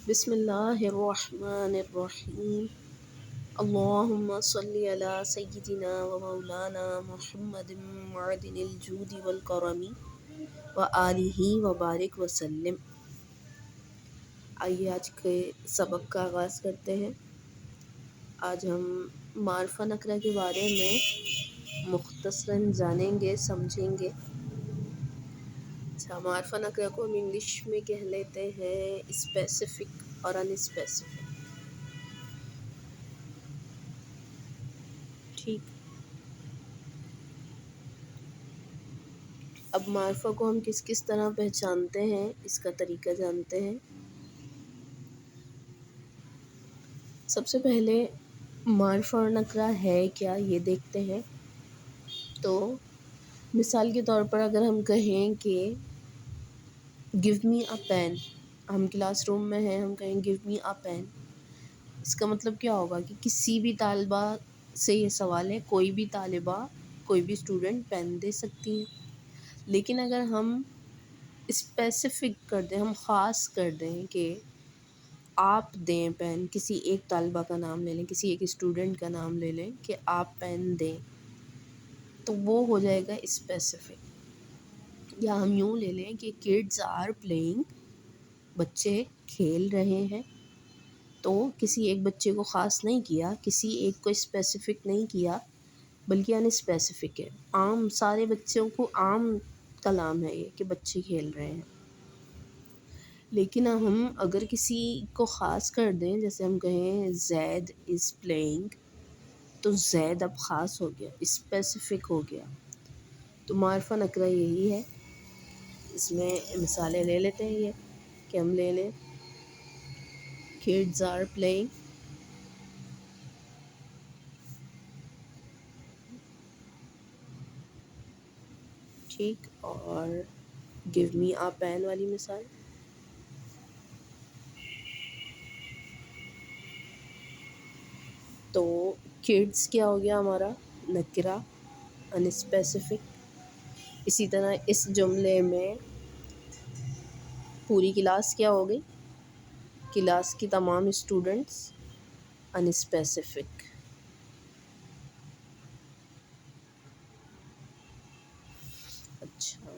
بسم اللہ الرحمن الرحیم اللہم صلی علی سیدنا و مولانا محمد معدن الجود والکرم و آلہ و بارک وسلم۔ آئیے آج کے سبق کا آغاز کرتے ہیں۔ آج ہم معرفہ نکرہ کے بارے میں مختصراً جانیں گے، سمجھیں گے۔ اچھا، معرفہ نکرہ کو ہم انگلش میں کہہ لیتے ہیں اسپیسیفک اور ان اسپیسیفک۔ ٹھیک، اب معرفہ کو ہم کس کس طرح پہچانتے ہیں، اس کا طریقہ جانتے ہیں۔ سب سے پہلے معرفہ اور نکرہ ہے کیا یہ دیکھتے ہیں۔ تو مثال کے طور پر اگر ہم کہیں کہ گیو می اے پین، ہم کلاس روم میں ہیں، ہم کہیں گیو می اے پین، اس کا مطلب کیا ہوگا کہ کسی بھی طالبہ سے یہ سوال ہے، کوئی بھی طالبہ، کوئی بھی اسٹوڈنٹ پین دے سکتی ہیں۔ لیکن اگر ہم اسپیسیفک کر دیں، ہم خاص کر دیں کہ آپ دیں پین، کسی ایک طالبہ کا نام لے لیں، کسی ایک اسٹوڈنٹ کا نام لے لیں کہ آپ پین دیں، تو وہ ہو جائے گا اسپیسیفک۔ یا ہم یوں لے لیں کہ کڈز آر پلینگ، بچے کھیل رہے ہیں، تو کسی ایک بچے کو خاص نہیں کیا، کسی ایک کو اسپیسیفک نہیں کیا، بلکہ ان اسپیسیفک ہے، عام سارے بچوں کو عام کلام ہے یہ کہ بچے کھیل رہے ہیں۔ لیکن ہم اگر کسی کو خاص کر دیں، جیسے ہم کہیں زید از پلینگ، تو زید اب خاص ہو گیا، اسپیسیفک ہو گیا۔ تو معرفہ نکرہ یہی ہے۔ اس میں مثالیں لے لیتے ہیں یہ کہ ہم لے لیں kids are playing، ٹھیک، اور give me a pen والی مثال، تو kids کیا ہو گیا ہمارا نکرہ، انسپیسیفک۔ اسی طرح اس جملے میں پوری کلاس کیا ہو گئی، کلاس کی تمام اسٹوڈنٹس، انسپیسیفک۔ اچھا،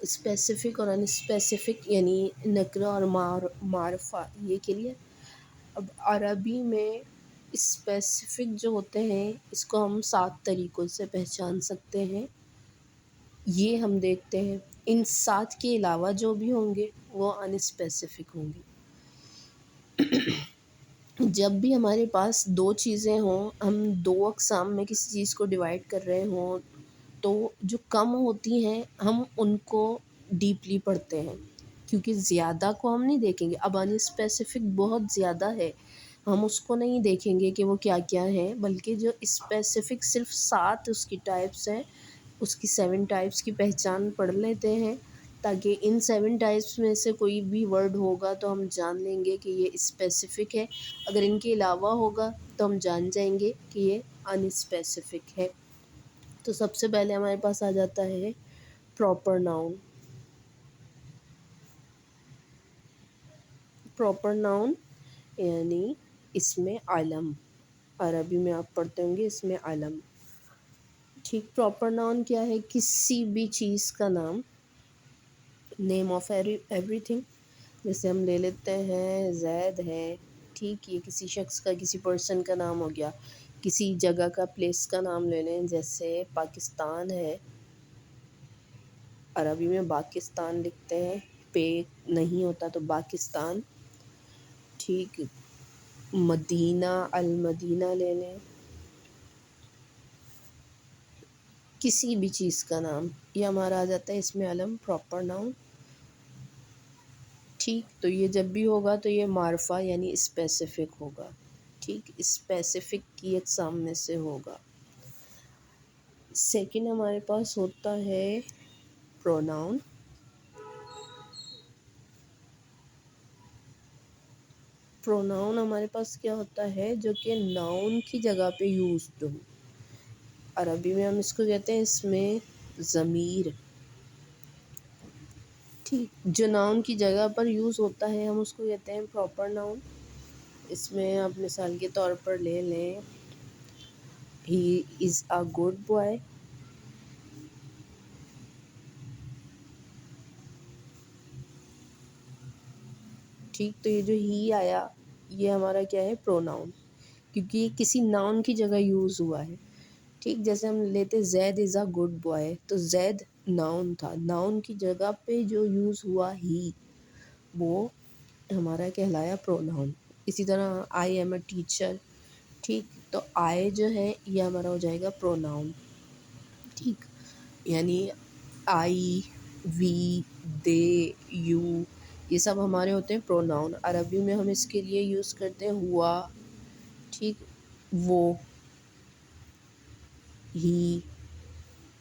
اسپیسیفک اور انسپیسیفک یعنی نکرہ اور معرفہ، یہ کلیئر۔ اب عربی میں اسپیسیفک جو ہوتے ہیں اس کو ہم 7 طریقوں سے پہچان سکتے ہیں، یہ ہم دیکھتے ہیں۔ ان 7 کے علاوہ جو بھی ہوں گے وہ ان اسپیسیفک ہوں گے۔ جب بھی ہمارے پاس 2 چیزیں ہوں، ہم 2 اقسام میں کسی چیز کو ڈیوائڈ کر رہے ہوں، تو جو کم ہوتی ہیں ہم ان کو ڈیپلی پڑھتے ہیں، کیونکہ زیادہ کو ہم نہیں دیکھیں گے۔ اب ان اسپیسیفک بہت زیادہ ہے، ہم اس کو نہیں دیکھیں گے کہ وہ کیا کیا ہیں، بلکہ جو اسپیسیفک صرف 7 اس کی ٹائپس ہیں، اس کی 7 ٹائپس کی پہچان پڑھ لیتے ہیں، تاکہ ان 7 ٹائپس میں سے کوئی بھی ورڈ ہوگا تو ہم جان لیں گے کہ یہ اسپیسیفک ہے۔ اگر ان کے علاوہ ہوگا تو ہم جان جائیں گے کہ یہ ان اسپیسیفک ہے۔ تو سب سے پہلے ہمارے پاس آ جاتا ہے پراپر ناؤن۔ پراپر ناؤن یعنی اسم علم، عربی میں آپ پڑھتے ہوں گے اسم علم، ٹھیک۔ پراپر ناؤن کیا ہے؟ کسی بھی چیز کا نام، نیم آف ایوری تھنگ۔ جیسے ہم لے لیتے ہیں زید ہے، ٹھیک، یہ کسی شخص کا، کسی پرسن کا نام ہو گیا۔ کسی جگہ کا، پلیس کا نام لے لیں، جیسے پاکستان ہے، عربی میں باکستان لکھتے ہیں، پے نہیں ہوتا تو باکستان، ٹھیک۔ مدینہ، المدینہ لے لیں، کسی بھی چیز کا نام، یہ ہمارا آ جاتا ہے اسم علم، پراپر ناؤن، ٹھیک۔ تو یہ جب بھی ہوگا تو یہ معرفہ یعنی اسپیسیفک ہوگا، ٹھیک، اسپیسیفک کی اقسام میں سے ہوگا۔ سیکنڈ ہمارے پاس ہوتا ہے پروناؤن۔ پروناؤن ہمارے پاس کیا ہوتا ہے؟ جو کہ ناؤن کی جگہ پہ یوزڈ ہو۔ عربی میں ہم اس کو کہتے ہیں اسم ضمیر، ٹھیک، جو ناؤن کی جگہ پر یوز ہوتا ہے ہم اس کو کہتے ہیں پراپر ناؤن. اس میں آپ مثال کے طور پر لے لیں ہی از اے گڈ بوائے. ٹھیک، تو یہ جو ہی آیا یہ ہمارا کیا ہے؟ پروناؤن، کیونکہ یہ کسی ناؤن کی جگہ یوز ہوا ہے. ٹھیک، جیسے ہم لیتے زید از اے گڈ بوائے، تو زید ناؤن تھا، ناؤن کی جگہ پہ جو یوز ہوا ہی وہ ہمارا کہلایا پروناؤن. اسی طرح آئی ایم اے ٹیچر. ٹھیک، تو آئی جو ہے یہ ہمارا ہو جائے گا پروناؤن. ٹھیک، یعنی آئی، وی، دے، یو، یہ سب ہمارے ہوتے ہیں پروناؤن. عربی میں ہم اس کے لیے یوز کرتے ہیں ہوا. ٹھیک، وہ، ہی،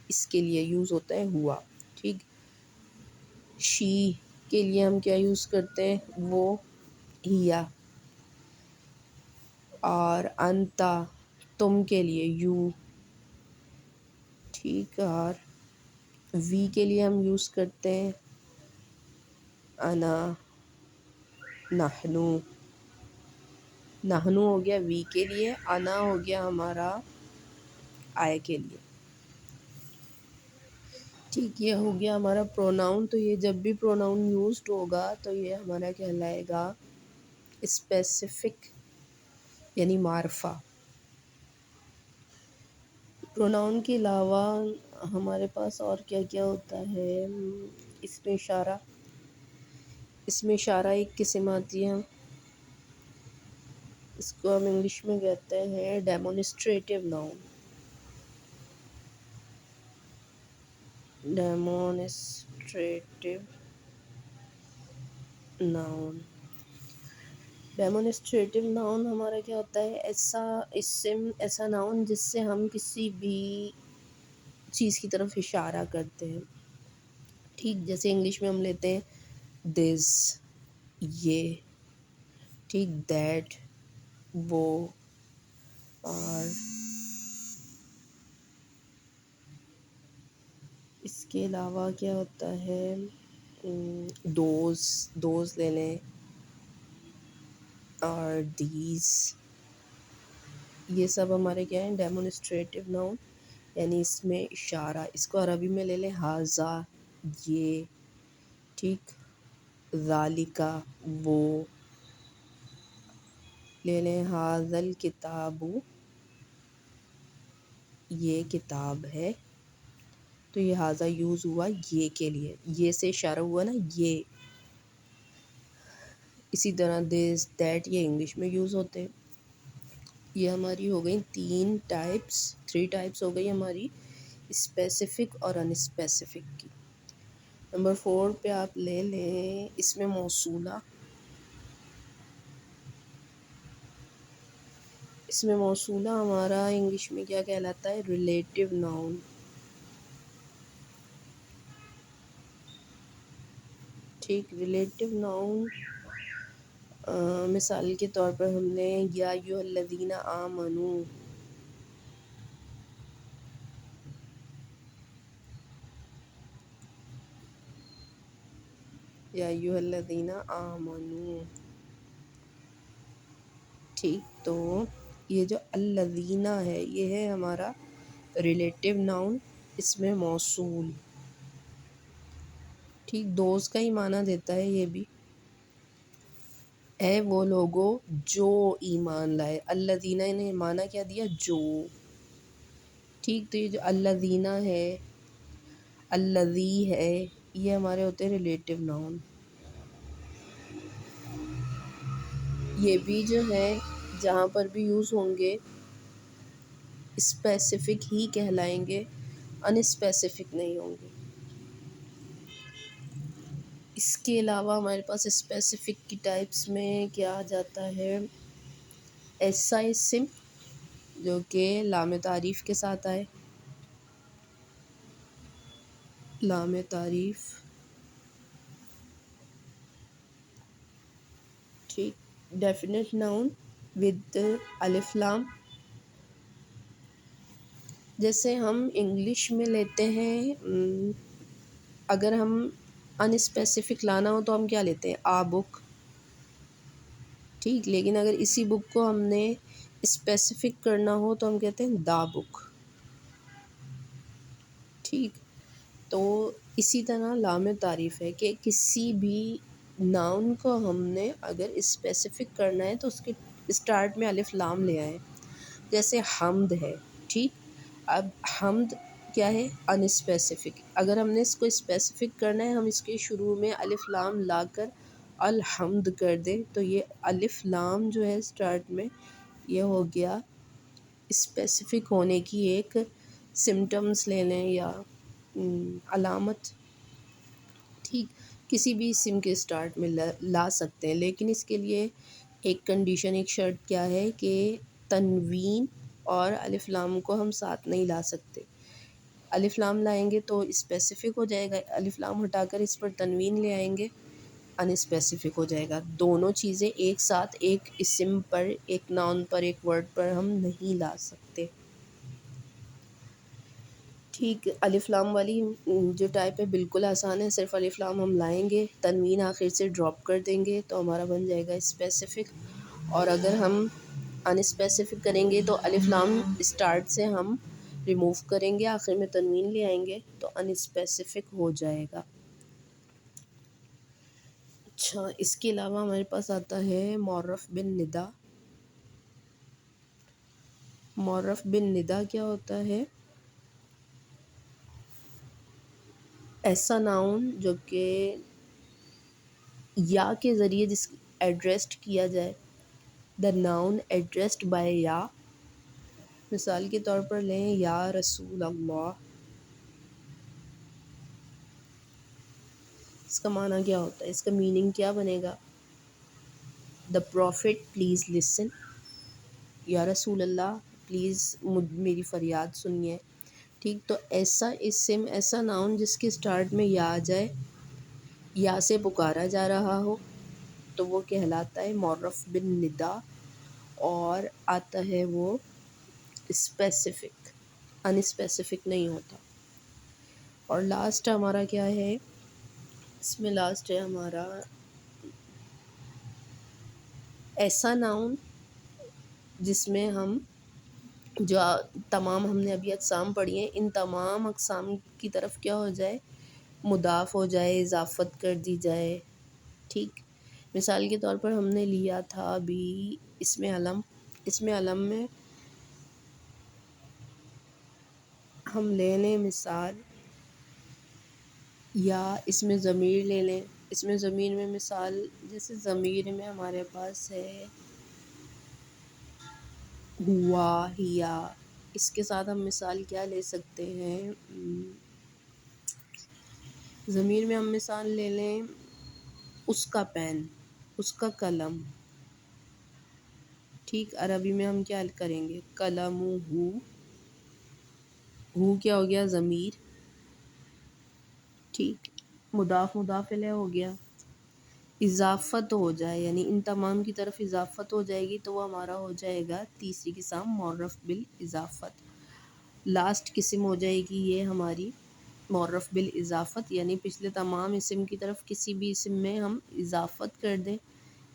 اس کے لیے یوز ہوتا ہے ہوا. ٹھیک، شی کے لیے ہم کیا یوز کرتے ہیں؟ وہ، ہیا. اور انتا، تم کے لیے یو. ٹھیک، اور وی کے لیے ہم یوز کرتے ہیں انا، نحنو. نحنو ہو گیا وی کے لیے، انا ہو گیا ہمارا آئے کے لیے. ٹھیک، یہ ہو گیا ہمارا پروناؤن. تو یہ جب بھی پروناؤن یوزڈ ہوگا تو یہ ہمارا کہلائے گا اسپیسیفک، یعنی معرفہ. پروناؤن کے علاوہ ہمارے پاس اور کیا کیا ہوتا ہے؟ اسم اشارہ. اسم اشارہ ایک قسم آتی ہے، اس کو ہم انگلش میں کہتے ہیں demonstrative noun. Demonstrative noun. Demonstrative noun ہمارا کیا ہوتا ہے؟ ایسا اسم، ایسا ناؤن جس سے ہم کسی بھی چیز کی طرف اشارہ کرتے ہیں. ٹھیک، جیسے انگلش میں ہم لیتے ہیں دس، یہ. ٹھیک، دیٹ، وہ. اور اس کے علاوہ کیا ہوتا ہے؟ دوز لے لیں، اور دیز. یہ سب ہمارے کیا ہیں؟ ڈیمونسٹریٹو ناؤن، یعنی اس میں اشارہ. اس کو عربی میں لے لیں ھذا، یہ. ٹھیک، ذالک، وہ. لے لیں ھذا الکتاب، یہ کتاب ہے. تو یہ ھذا یوز ہوا یہ کے لیے، یہ سے اشارہ ہوا نا یہ. اسی طرح دس، دیٹ یہ انگلش میں یوز ہوتے ہیں. یہ ہماری ہو گئی 3 ٹائپس ہو گئی ہماری اسپیسیفک اور ان اسپیسیفک کی. نمبر 4 پہ آپ لے لیں اسم موصولہ. اسم موصولہ ہمارا انگلش میں کیا کہلاتا ہے؟ Relative noun. ٹھیک، ریلیٹیو ناؤن مثال کے طور پر ہم نے یا ایھا الذین آمنوا. یا ایھا الذین آمنوا. ٹھیک، تو یہ جو الذین ہے یہ ہے ہمارا ریلیٹیو ناؤن، اسم موصول. ٹھیک، دوز کا ہی معنی دیتا ہے یہ بھی. اے وہ لوگو جو ایمان لائے. الذین نے معنی کیا دیا؟ جو. ٹھیک، تو یہ جو الذین ہے، الذی ہے، یہ ہمارے ہوتے ہیں ریلیٹیو ناؤن. یہ بھی جو ہے جہاں پر بھی یوز ہوں گے اسپیسیفک ہی کہلائیں گے، ان اسپیسیفک نہیں ہوں گے. اس کے علاوہ ہمارے پاس اسپیسیفک کی ٹائپس میں کیا آ جاتا ہے؟ ایسا اسم جو کہ لام تعریف کے ساتھ آئے. لام تعریف. ٹھیک، ڈیفینٹ ناؤن ود الف لام. جیسے ہم انگلش میں لیتے ہیں اگر ہم ان اسپیسیفک لانا ہو تو ہم کیا لیتے ہیں؟ آ بک، ٹھیک. لیکن اگر اسی بک کو ہم نے اسپیسیفک کرنا ہو تو ہم کہتے ہیں دا بک، ٹھیک. تو اسی طرح لام تعریف ہے کہ کسی بھی ناؤن کو ہم نے اگر اسپیسیفک کرنا ہے تو اس کے اسٹارٹ میں الف لام لے آئے. جیسے حمد ہے، ٹھیک. اب حمد کیا ہے؟ In specific. اگر ہم نے اس کو اسپیسیفک کرنا ہے، ہم اس کے شروع میں الف لام لا کر الحمد کر دیں تو یہ الف لام جو ہے اسٹارٹ میں، یہ ہو گیا اسپیسیفک ہونے کی ایک سمٹمز لے لیں یا علامت، ٹھیک. کسی بھی اسم کے اسٹارٹ میں لا سکتے ہیں، لیکن اس کے لیے ایک کنڈیشن، ایک شرط کیا ہے کہ تنوین اور الف لام کو ہم ساتھ نہیں لا سکتے. الف لام لائیں گے تو اسپیسیفک ہو جائے گا، الف لام ہٹا کر اس پر تنوین لے آئیں گے، ان اسپیسیفک ہو جائے گا. دونوں چیزیں ایک ساتھ ایک اسم پر، ایک ناؤن پر، ایک ورڈ پر ہم نہیں لا سکتے، ٹھیک. الف لام والی جو ٹائپ ہے بالکل آسان ہے، صرف الف لام ہم لائیں گے، تنوین آخر سے ڈراپ کر دیں گے تو ہمارا بن جائے گا اسپیسیفک. اور اگر ہم ان اسپیسیفک کریں گے تو الف لام اسٹارٹ سے ہم ریموو کریں گے، آخر میں تنوین لے آئیں گے تو ان اسپیسیفک ہو جائے گا. اچھا، اس کے علاوہ ہمارے پاس آتا ہے معرف بن ندا. معرف بن ندا کیا ہوتا ہے؟ ایسا ناؤن جو کہ یا کے ذریعے جس ایڈریسڈ کیا جائے، دا ناؤن ایڈریسڈ بائی یا. مثال کے طور پر لیں یا رسول اللہ. اس کا معنی کیا ہوتا ہے؟ اس کا میننگ کیا بنے گا؟ دا پروفٹ پلیز لسن. یا رسول اللہ پلیز میری فریاد سنیے، ٹھیک. تو ایسا اسم، ایسا ناؤن جس کے اسٹارٹ میں یا آ جائے، یا سے پکارا جا رہا ہو، تو وہ کہلاتا ہے معرف بن ندا، اور آتا ہے وہ اسپیسیفک، ان اسپیسیفک نہیں ہوتا. اور لاسٹ ہمارا کیا ہے؟ اس میں لاسٹ ہے ہمارا ایسا ناؤن جس میں ہم جو تمام ہم نے ابھی اقسام پڑھی ہیں، ان تمام اقسام کی طرف کیا ہو جائے؟ مضاف ہو جائے، اضافت کر دی جائے، ٹھیک. مثال کے طور پر ہم نے لیا تھا ابھی اسم علم. اسم علم میں ہم لے لیں مثال، یا اسم ضمیر لے لیں. اسم ضمیر میں مثال، جیسے ضمیر میں ہمارے پاس ہے ہوا، ہیا. اس کے ساتھ ہم مثال کیا لے سکتے ہیں؟ ضمیر میں ہم مثال لے لیں اس کا پین، اس کا قلم، ٹھیک. عربی میں ہم کیا کریں گے؟ قلم ہو کیا ہو گیا؟ ضمیر، ٹھیک. مضاف مضاف الیہ ہو گیا. اضافت ہو جائے یعنی ان تمام کی طرف اضافت ہو جائے گی تو وہ ہمارا ہو جائے گا تیسری قسم معرف بالاضافت. لاسٹ قسم ہو جائے گی یہ ہماری معرف بالاضافت، یعنی پچھلے تمام اسم کی طرف کسی بھی اسم میں ہم اضافت کر دیں.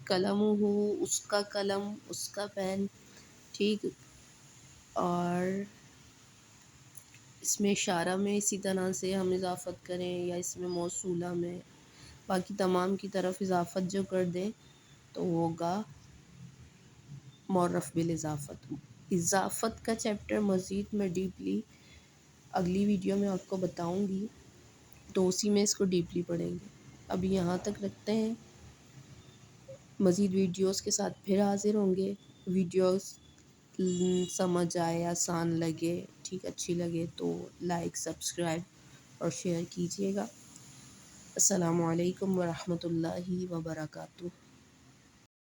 قلم ہو، اس کا قلم، اس کا پین، ٹھیک. اور اس میں اشارہ میں اسی طرح سے ہم اضافت کریں، یا اس میں موصولہ میں، باقی تمام کی طرف اضافت جو کر دیں تو ہوگا معرف بالاضافت. اضافت کا چیپٹر مزید میں ڈیپلی اگلی ویڈیو میں آپ کو بتاؤں گی، تو اسی میں اس کو ڈیپلی پڑھیں گے. ابھی یہاں تک رکھتے ہیں، مزید ویڈیوز کے ساتھ پھر حاضر ہوں گے. ویڈیوز سمجھ آئے، آسان لگے، ٹھیک، اچھی لگے تو لائک، سبسکرائب اور شیئر کیجیے گا. السلام علیکم ورحمۃ اللہ وبرکاتہ.